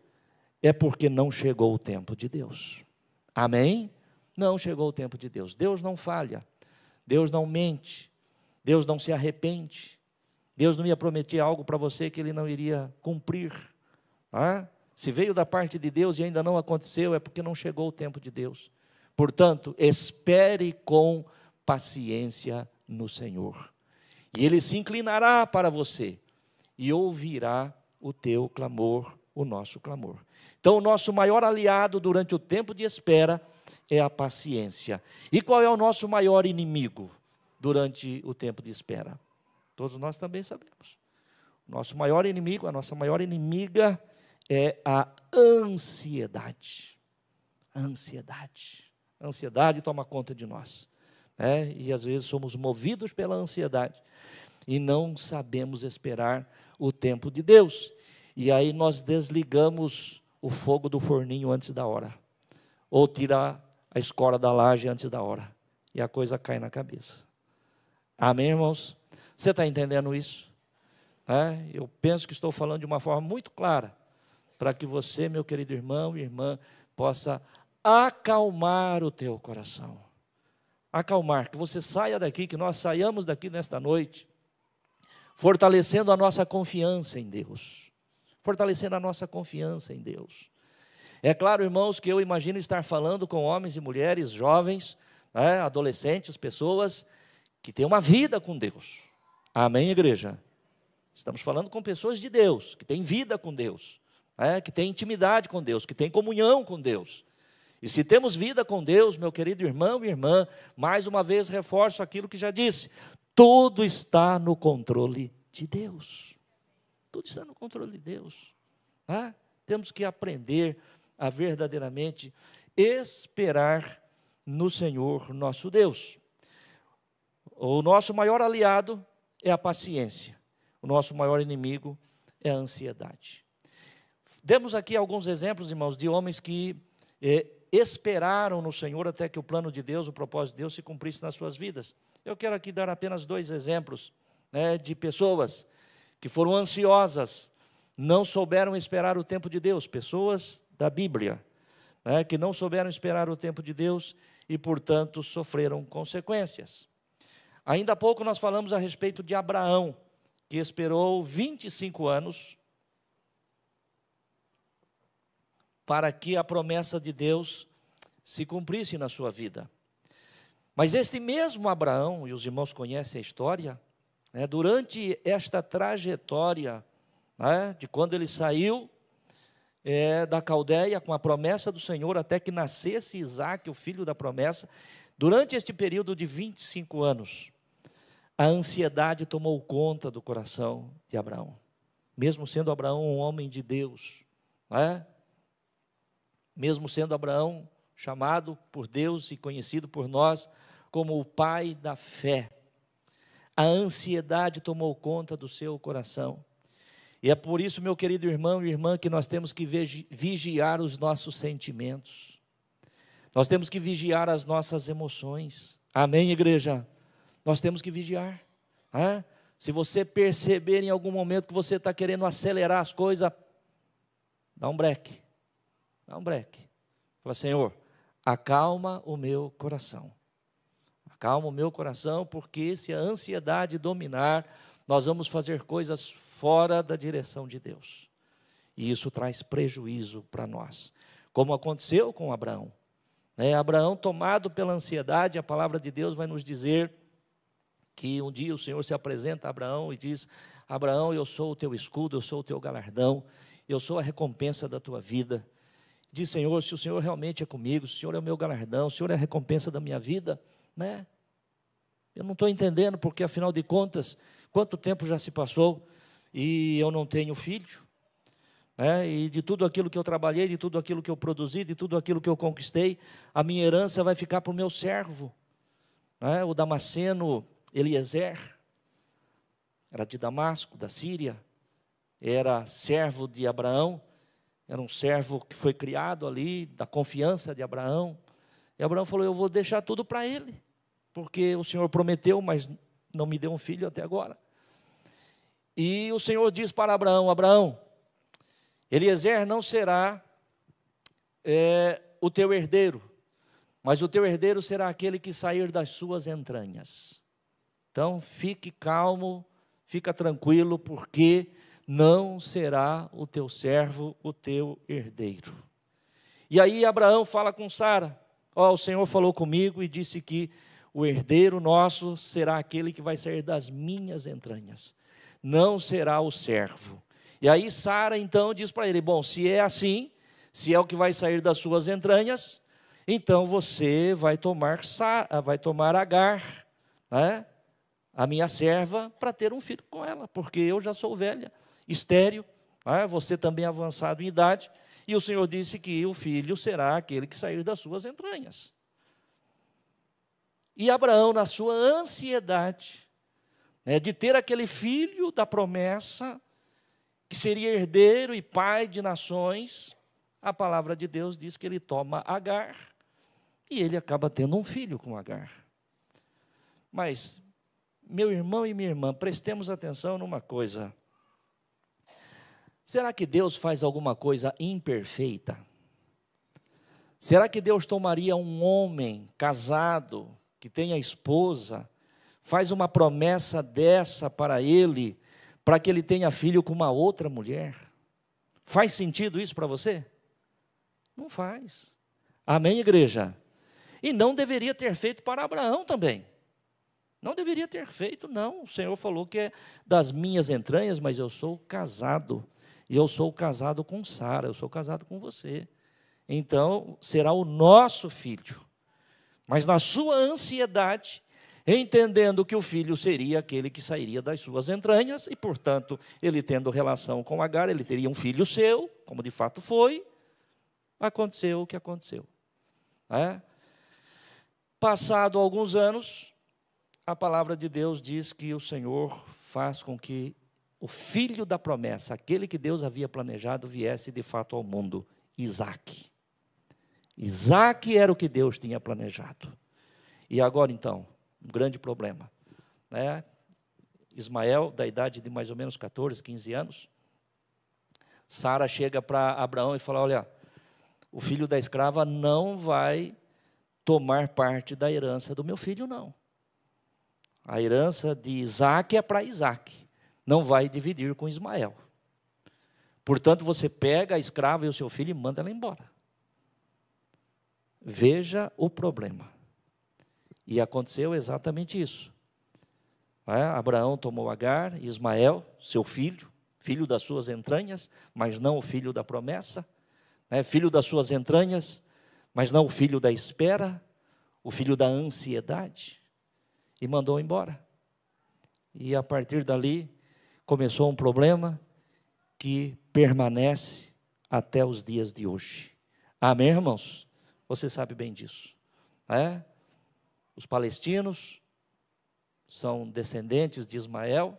S1: é porque não chegou o tempo de Deus. Amém? Não chegou o tempo de Deus. Deus não falha, Deus não mente, Deus não se arrepende, Deus não ia prometer algo para você que Ele não iria cumprir. Se veio da parte de Deus e ainda não aconteceu, é porque não chegou o tempo de Deus. Portanto, espere com paciência no Senhor, e Ele se inclinará para você e ouvirá o teu clamor, o nosso clamor. Então, o nosso maior aliado durante o tempo de espera é a paciência. E qual é o nosso maior inimigo durante o tempo de espera? Todos nós também sabemos. O nosso maior inimigo, a nossa maior inimiga é a ansiedade. A ansiedade toma conta de nós, e às vezes somos movidos pela ansiedade e não sabemos esperar o tempo de Deus. e aí nós desligamos o fogo do forninho antes da hora, ou tirar a escora da laje antes da hora, e a coisa cai na cabeça. Amém, irmãos? Você está entendendo isso? Eu penso que estou falando de uma forma muito clara, para que você, meu querido irmão e irmã, possa acalmar o teu coração. Acalmar, que você saia daqui, que nós saiamos daqui nesta noite, fortalecendo a nossa confiança em Deus. Fortalecendo a nossa confiança em Deus. É claro, irmãos, que eu imagino estar falando com homens e mulheres, jovens, adolescentes, pessoas que têm uma vida com Deus. Amém, igreja? Estamos falando com pessoas de Deus, que têm vida com Deus, que têm intimidade com Deus, que têm comunhão com Deus. E se temos vida com Deus, meu querido irmão e irmã, mais uma vez reforço aquilo que já disse, tudo está no controle de Deus. Tudo está no controle de Deus. Temos que aprender a verdadeiramente esperar no Senhor nosso Deus. O nosso maior aliado é a paciência. O nosso maior inimigo é a ansiedade. Demos aqui alguns exemplos, irmãos, de homens que esperaram no Senhor até que o plano de Deus, o propósito de Deus se cumprisse nas suas vidas. Eu quero aqui dar apenas 2 exemplos, de pessoas que foram ansiosas, não souberam esperar o tempo de Deus, pessoas da Bíblia, que não souberam esperar o tempo de Deus e, portanto, sofreram consequências. Ainda há pouco nós falamos a respeito de Abraão, que esperou 25 anos para que a promessa de Deus se cumprisse na sua vida. Mas este mesmo Abraão, e os irmãos conhecem a história, durante esta trajetória, de quando ele saiu da Caldeia com a promessa do Senhor, até que nascesse Isaque, o filho da promessa, durante este período de 25 anos, a ansiedade tomou conta do coração de Abraão. Mesmo sendo Abraão um homem de Deus, mesmo sendo Abraão chamado por Deus e conhecido por nós como o pai da fé, a ansiedade tomou conta do seu coração. E é por isso, meu querido irmão e irmã, que nós temos que vigiar os nossos sentimentos. Nós temos que vigiar as nossas emoções. Amém, igreja? Nós temos que vigiar. Se você perceber em algum momento que você está querendo acelerar as coisas, dá um breque. Dá um breque. Fala, Senhor, acalma o meu coração. Acalma o meu coração, porque se a ansiedade dominar, nós vamos fazer coisas fora da direção de Deus. E isso traz prejuízo para nós. Como aconteceu com Abraão. Abraão, tomado pela ansiedade, a palavra de Deus vai nos dizer que um dia o Senhor se apresenta a Abraão e diz, Abraão, eu sou o teu escudo, eu sou o teu galardão, eu sou a recompensa da tua vida. Diz, Senhor, se o Senhor realmente é comigo, se o Senhor é o meu galardão, se o Senhor é a recompensa da minha vida, eu não estou entendendo, porque afinal de contas, quanto tempo já se passou e eu não tenho filho, e de tudo aquilo que eu trabalhei, de tudo aquilo que eu produzi, de tudo aquilo que eu conquistei, a minha herança vai ficar para o meu servo, o Damasceno Eliezer, era de Damasco, da Síria, era servo de Abraão, era um servo que foi criado ali, da confiança de Abraão. E Abraão falou, eu vou deixar tudo para ele, porque o Senhor prometeu, mas não me deu um filho até agora. E o Senhor diz para Abraão, Abraão, Eliezer não será o teu herdeiro, mas o teu herdeiro será aquele que sair das suas entranhas. Então, fique calmo, fica tranquilo, porque não será o teu servo, o teu herdeiro. E aí Abraão fala com Sara, o Senhor falou comigo e disse que o herdeiro nosso será aquele que vai sair das minhas entranhas, não será o servo. E aí Sara então diz para ele, bom, se é assim, se é o que vai sair das suas entranhas, então você vai tomar Agar, a minha serva, para ter um filho com ela, porque eu já sou velha, estéril, você também avançado em idade, e o Senhor disse que o filho será aquele que sair das suas entranhas. E Abraão, na sua ansiedade, de ter aquele filho da promessa, que que seria herdeiro e pai de nações, a palavra de Deus diz que ele toma Agar, e ele acaba tendo um filho com Agar. Mas, meu irmão e minha irmã, prestemos atenção numa coisa. Será que Deus faz alguma coisa imperfeita? Será que Deus tomaria um homem casado, que tenha esposa, faz uma promessa dessa para ele, para que ele tenha filho com uma outra mulher? Faz sentido isso para você? Não faz. Amém, igreja? E não deveria ter feito para Abraão também. Não deveria ter feito, não. O Senhor falou que é das minhas entranhas, mas eu sou casado. E eu sou casado com Sara, eu sou casado com você. Então, será o nosso filho. Mas na sua ansiedade, entendendo que o filho seria aquele que sairia das suas entranhas, e, portanto, ele tendo relação com Agar, ele teria um filho seu, como de fato foi, aconteceu o que aconteceu. Passado alguns anos, a palavra de Deus diz que o Senhor faz com que o filho da promessa, aquele que Deus havia planejado, viesse de fato ao mundo, Isaque. Isaque era o que Deus tinha planejado. E agora então, um grande problema. Ismael, da idade de mais ou menos 14, 15 anos, Sara chega para Abraão e fala, olha, o filho da escrava não vai tomar parte da herança do meu filho, não. A herança de Isaque é para Isaque, não vai dividir com Ismael. Portanto, você pega a escrava e o seu filho e manda ela embora. Veja o problema. E aconteceu exatamente isso. Abraão tomou Agar, Ismael, seu filho, filho das suas entranhas, mas não o filho da promessa, filho das suas entranhas, mas não o filho da espera, o filho da ansiedade, e mandou embora. E a partir dali, começou um problema que permanece até os dias de hoje. Amém, irmãos? Você sabe bem disso. Os palestinos são descendentes de Ismael,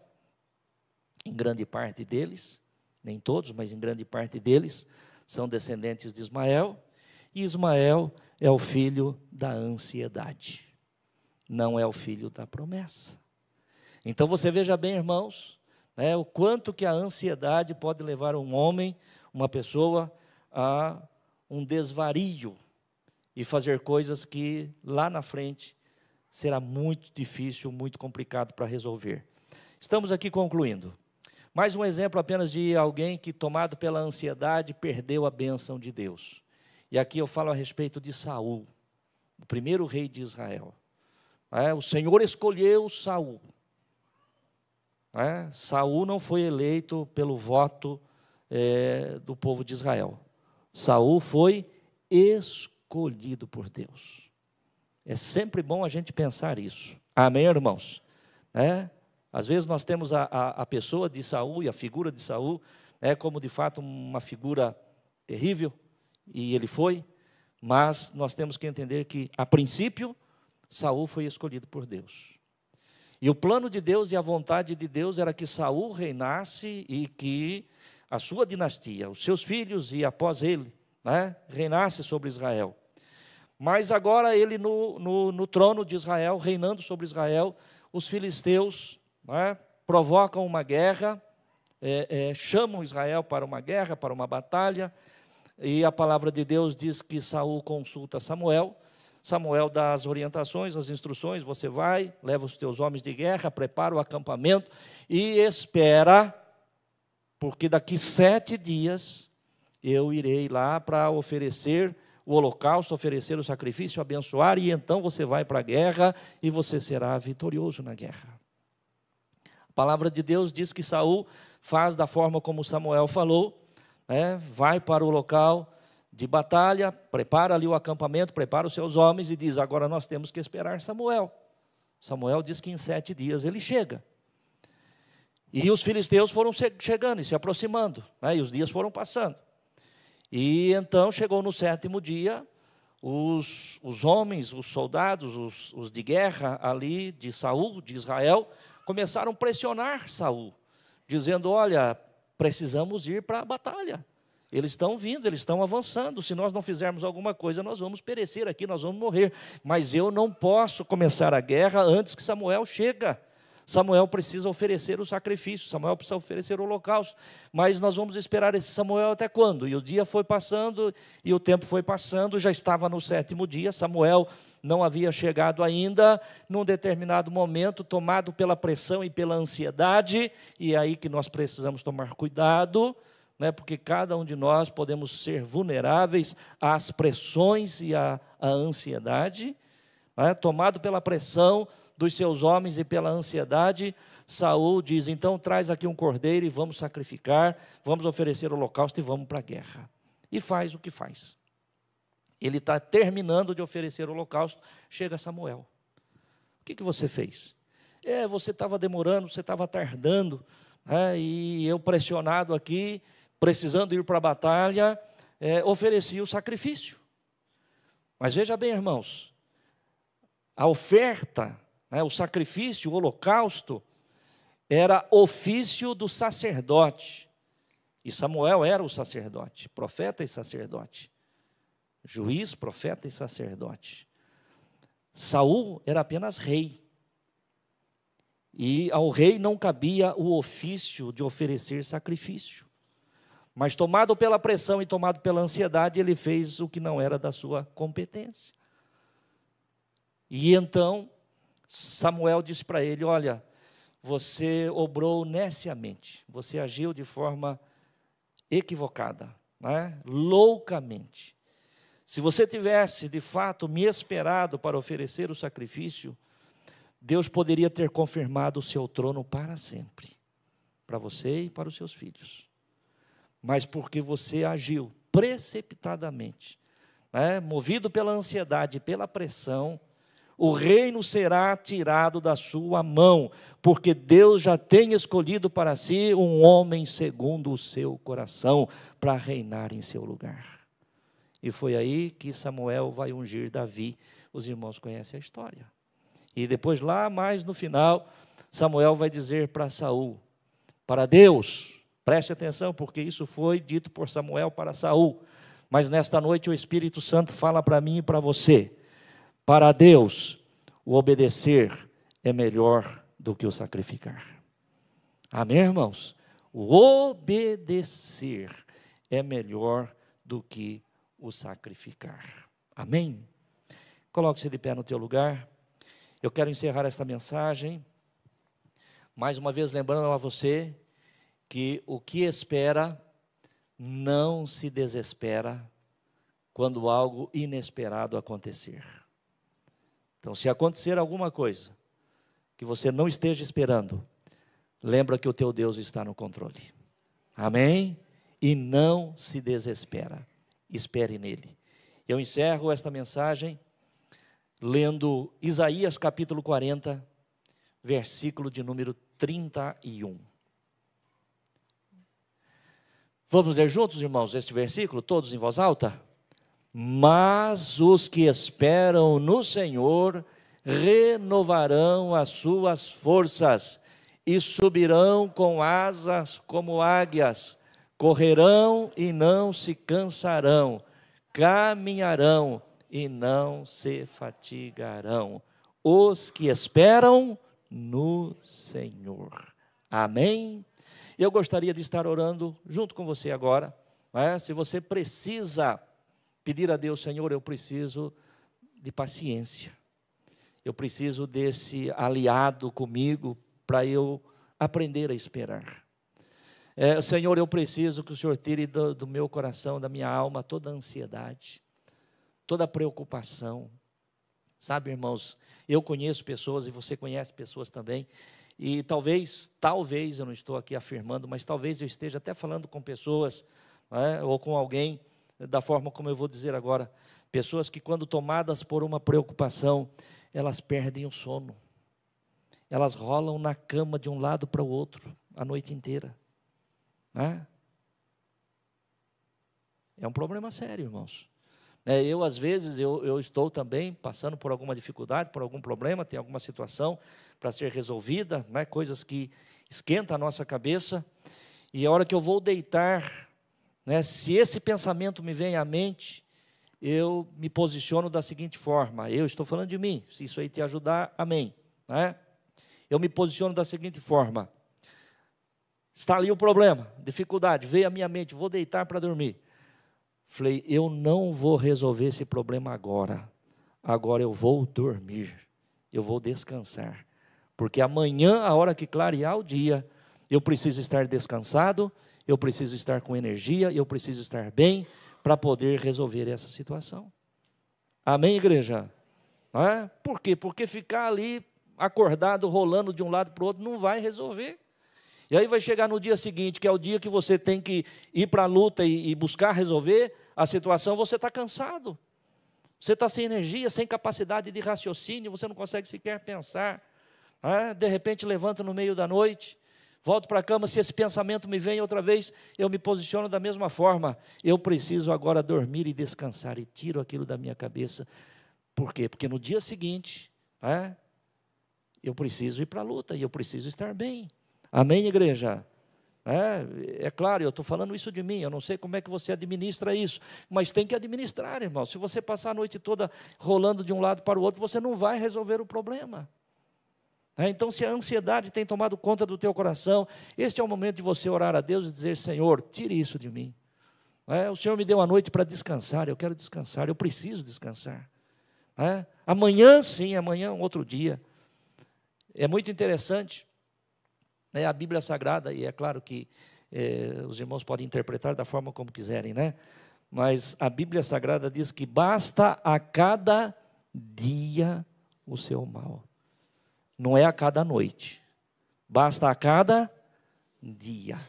S1: em grande parte deles, nem todos, mas em grande parte deles, são descendentes de Ismael, e Ismael é o filho da ansiedade, não é o filho da promessa. Então você veja bem, irmãos, o quanto que a ansiedade pode levar um homem, uma pessoa, a um desvario, e fazer coisas que lá na frente será muito difícil, muito complicado para resolver. Estamos aqui concluindo. Mais um exemplo apenas de alguém que, tomado pela ansiedade, perdeu a bênção de Deus. E aqui eu falo a respeito de Saul, o primeiro rei de Israel. O Senhor escolheu Saul. Saul não foi eleito pelo voto do povo de Israel. Saul foi escolhido por Deus. É sempre bom a gente pensar isso. Amém, irmãos? Às vezes nós temos a pessoa de Saul e a figura de Saul como de fato uma figura terrível, e ele foi, mas nós temos que entender que, a princípio, Saul foi escolhido por Deus. E o plano de Deus e a vontade de Deus era que Saul reinasse e que a sua dinastia, os seus filhos e após ele, reinasse sobre Israel. Mas agora ele no trono de Israel, reinando sobre Israel, os filisteus provocam uma guerra, chamam Israel para uma guerra, para uma batalha, e a palavra de Deus diz que Saul consulta Samuel. Samuel dá as orientações, as instruções, você vai, leva os teus homens de guerra, prepara o acampamento e espera, porque daqui 7 dias eu irei lá para oferecer o holocausto, oferecer o sacrifício, abençoar, e então você vai para a guerra e você será vitorioso na guerra. A palavra de Deus diz que Saul faz da forma como Samuel falou, vai para o local de batalha, prepara ali o acampamento, prepara os seus homens e diz, agora nós temos que esperar Samuel. Samuel diz que em 7 dias ele chega. E os filisteus foram chegando e se aproximando, e os dias foram passando. E então chegou no 7º dia, os homens, os soldados, os de guerra ali de Saul, de Israel, começaram a pressionar Saul, dizendo, olha, precisamos ir para a batalha. Eles estão vindo, eles estão avançando. Se nós não fizermos alguma coisa, nós vamos perecer aqui, nós vamos morrer. Mas eu não posso começar a guerra antes que Samuel chega. Samuel precisa oferecer o sacrifício, Samuel precisa oferecer o holocausto. Mas nós vamos esperar esse Samuel até quando? E o dia foi passando, e o tempo foi passando, já estava no 7º dia, Samuel não havia chegado ainda. Num determinado momento, tomado pela pressão e pela ansiedade, e é aí que nós precisamos tomar cuidado, né, porque cada um de nós podemos ser vulneráveis às pressões e à ansiedade, né, tomado pela pressão dos seus homens e pela ansiedade, Saul diz: então traz aqui um cordeiro e vamos sacrificar, vamos oferecer o holocausto e vamos para a guerra. E faz o que faz. Ele está terminando de oferecer o holocausto, chega Samuel. O que você fez? Você estava demorando, você estava tardando, né, e eu pressionado aqui, precisando ir para a batalha, ofereci o sacrifício. Mas veja bem, irmãos, a oferta, o sacrifício, o holocausto, era ofício do sacerdote. E Samuel era o sacerdote, profeta e sacerdote. Juiz, profeta e sacerdote. Saul era apenas rei. E ao rei não cabia o ofício de oferecer sacrifício. Mas tomado pela pressão e tomado pela ansiedade, ele fez o que não era da sua competência. E então Samuel disse para ele: olha, você obrou neciamente, você agiu de forma equivocada, né? Loucamente. Se você tivesse, de fato, me esperado para oferecer o sacrifício, Deus poderia ter confirmado o seu trono para sempre, para você e para os seus filhos. Mas porque você agiu precipitadamente, né? Movido pela ansiedade e pela pressão, o reino será tirado da sua mão, porque Deus já tem escolhido para si um homem segundo o seu coração, para reinar em seu lugar. E foi aí que Samuel vai ungir Davi. Os irmãos conhecem a história. E depois, lá mais no final, Samuel vai dizer para Saul, para Deus, preste atenção, porque isso foi dito por Samuel para Saul, mas nesta noite o Espírito Santo fala para mim e para você: para Deus, o obedecer é melhor do que o sacrificar. Amém, irmãos? O obedecer é melhor do que o sacrificar. Amém? Coloque-se de pé no teu lugar. Eu quero encerrar esta mensagem, mais uma vez lembrando a você que o que espera não se desespera quando algo inesperado acontecer. Então, se acontecer alguma coisa que você não esteja esperando, lembra que o teu Deus está no controle. Amém? E não se desespera. Espere nele. Eu encerro esta mensagem lendo Isaías capítulo 40, versículo de número 31. Vamos ler juntos, irmãos, este versículo, todos em voz alta? Mas os que esperam no Senhor renovarão as suas forças e subirão com asas como águias, correrão e não se cansarão, caminharão e não se fatigarão. Os que esperam no Senhor. Amém? Eu gostaria de estar orando junto com você agora. Se você precisa pedir a Deus: Senhor, eu preciso de paciência. Eu preciso desse aliado comigo para eu aprender a esperar. Senhor, eu preciso que o Senhor tire do meu coração, da minha alma, toda a ansiedade, toda a preocupação. Sabe, irmãos, eu conheço pessoas e você conhece pessoas também, e talvez, eu não estou aqui afirmando, mas talvez eu esteja até falando com pessoas, ou com alguém, da forma como eu vou dizer agora, pessoas que quando tomadas por uma preocupação, elas perdem o sono, elas rolam na cama de um lado para o outro, a noite inteira. É um problema sério, irmãos. Eu, às vezes, eu estou também passando por alguma dificuldade, por algum problema, tem alguma situação para ser resolvida, coisas que esquentam a nossa cabeça, E a hora que eu vou deitar, né, se esse pensamento me vem à mente, eu me posiciono da seguinte forma, eu estou falando de mim, se isso aí te ajudar, amém, né? Eu me posiciono da seguinte forma, está ali o problema, dificuldade, veio à minha mente, vou deitar para dormir. Falei, eu não vou resolver esse problema agora eu vou dormir, eu vou descansar, porque amanhã, a hora que clarear o dia, eu preciso estar descansado, eu preciso estar com energia, eu preciso estar bem, para poder resolver essa situação. Amém, igreja? Não é? Por quê? Porque ficar ali acordado, rolando de um lado para o outro, não vai resolver. E aí vai chegar no dia seguinte, que é o dia que você tem que ir para a luta e buscar resolver a situação, você está cansado. Você está sem energia, sem capacidade de raciocínio, você não consegue sequer pensar. De repente levanta no meio da noite, volto para a cama, se esse pensamento me vem outra vez, eu me posiciono da mesma forma. Eu preciso agora dormir e descansar, e tiro aquilo da minha cabeça. Por quê? Porque no dia seguinte, eu preciso ir para a luta, e eu preciso estar bem. Amém, igreja? É claro, eu estou falando isso de mim, eu não sei como é que você administra isso, mas tem que administrar, irmão. Se você passar a noite toda rolando de um lado para o outro, você não vai resolver o problema. Então, se a ansiedade tem tomado conta do teu coração, este é o momento de você orar a Deus e dizer, Senhor, tire isso de mim. O Senhor me deu a noite para descansar, eu quero descansar, eu preciso descansar. Amanhã sim, amanhã é um outro dia. É muito interessante, a Bíblia Sagrada, e é claro que os irmãos podem interpretar da forma como quiserem, mas a Bíblia Sagrada diz que basta a cada dia o seu mal. Não é a cada noite, basta a cada dia.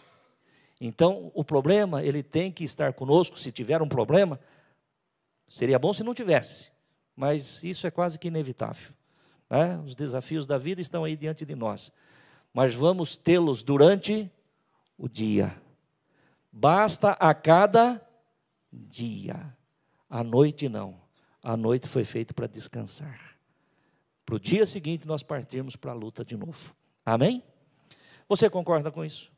S1: Então, o problema, ele tem que estar conosco. Se tiver um problema, seria bom se não tivesse, mas isso é quase que inevitável. Os desafios da vida estão aí diante de nós, mas vamos tê-los durante o dia. Basta a cada dia, a noite não. A noite foi feita para descansar. Para o dia seguinte nós partirmos para a luta de novo. Amém? Você concorda com isso?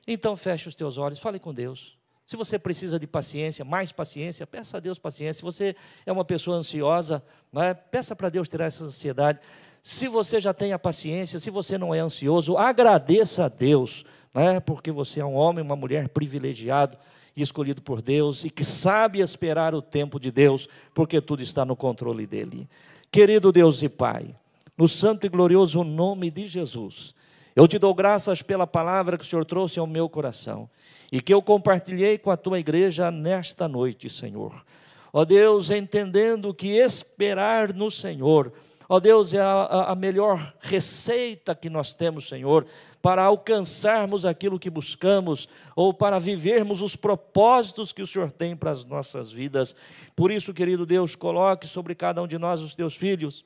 S1: Então feche os teus olhos, fale com Deus. Se você precisa de paciência, mais paciência, peça a Deus paciência. Se você é uma pessoa ansiosa, peça para Deus tirar essa ansiedade. Se você já tem a paciência, se você não é ansioso, agradeça a Deus, porque você é um homem, uma mulher privilegiado e escolhido por Deus, e que sabe esperar o tempo de Deus, porque tudo está no controle dEle. Querido Deus e Pai, no santo e glorioso nome de Jesus, eu te dou graças pela palavra que o Senhor trouxe ao meu coração, e que eu compartilhei com a tua igreja nesta noite, Senhor. Ó Deus, entendendo que esperar no Senhor, ó Deus, é a melhor receita que nós temos, Senhor, para alcançarmos aquilo que buscamos, ou para vivermos os propósitos que o Senhor tem para as nossas vidas. Por isso, querido Deus, coloque sobre cada um de nós, os teus filhos,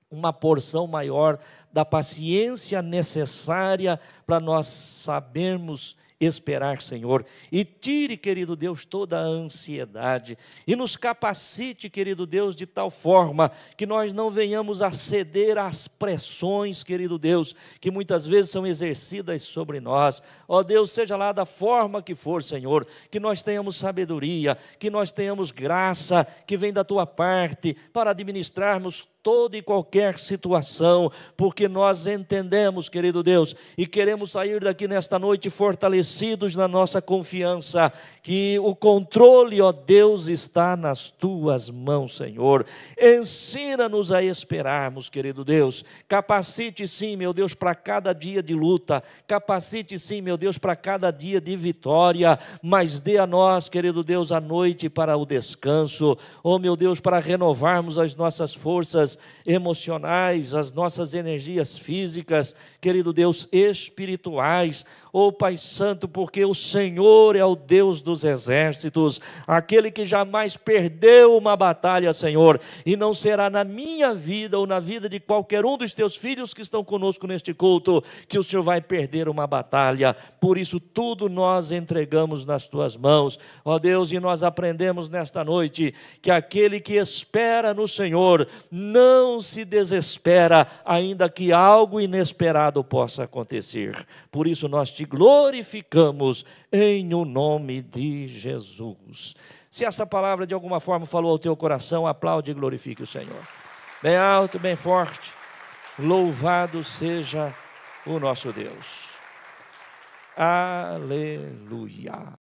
S1: uma porção maior da paciência necessária para nós sabermos esperar, Senhor, e tire, querido Deus, toda a ansiedade, e nos capacite, querido Deus, de tal forma que nós não venhamos a ceder às pressões, querido Deus, que muitas vezes são exercidas sobre nós. Ó Deus, seja lá da forma que for, Senhor, que nós tenhamos sabedoria, que nós tenhamos graça, que vem da tua parte, para administrarmos toda e qualquer situação, porque nós entendemos, querido Deus, e queremos sair daqui nesta noite fortalecidos na nossa confiança, que o controle, ó Deus, está nas tuas mãos, Senhor. Ensina-nos a esperarmos, querido Deus. Capacite sim, meu Deus, para cada dia de luta, capacite sim, meu Deus, para cada dia de vitória, mas dê a nós, querido Deus, a noite para o descanso, ó meu Deus, para renovarmos as nossas forças emocionais, as nossas energias físicas, querido Deus, espirituais. Ó Pai Santo, porque o Senhor é o Deus dos exércitos, aquele que jamais perdeu uma batalha, Senhor, e não será na minha vida ou na vida de qualquer um dos teus filhos que estão conosco neste culto, que o Senhor vai perder uma batalha. Por isso tudo nós entregamos nas tuas mãos, ó Deus, e nós aprendemos nesta noite que aquele que espera no Senhor não não se desespera, ainda que algo inesperado possa acontecer. Por isso nós te glorificamos em o nome de Jesus. Se essa palavra de alguma forma falou ao teu coração, aplaude e glorifique o Senhor. Bem alto, bem forte. Louvado seja o nosso Deus. Aleluia.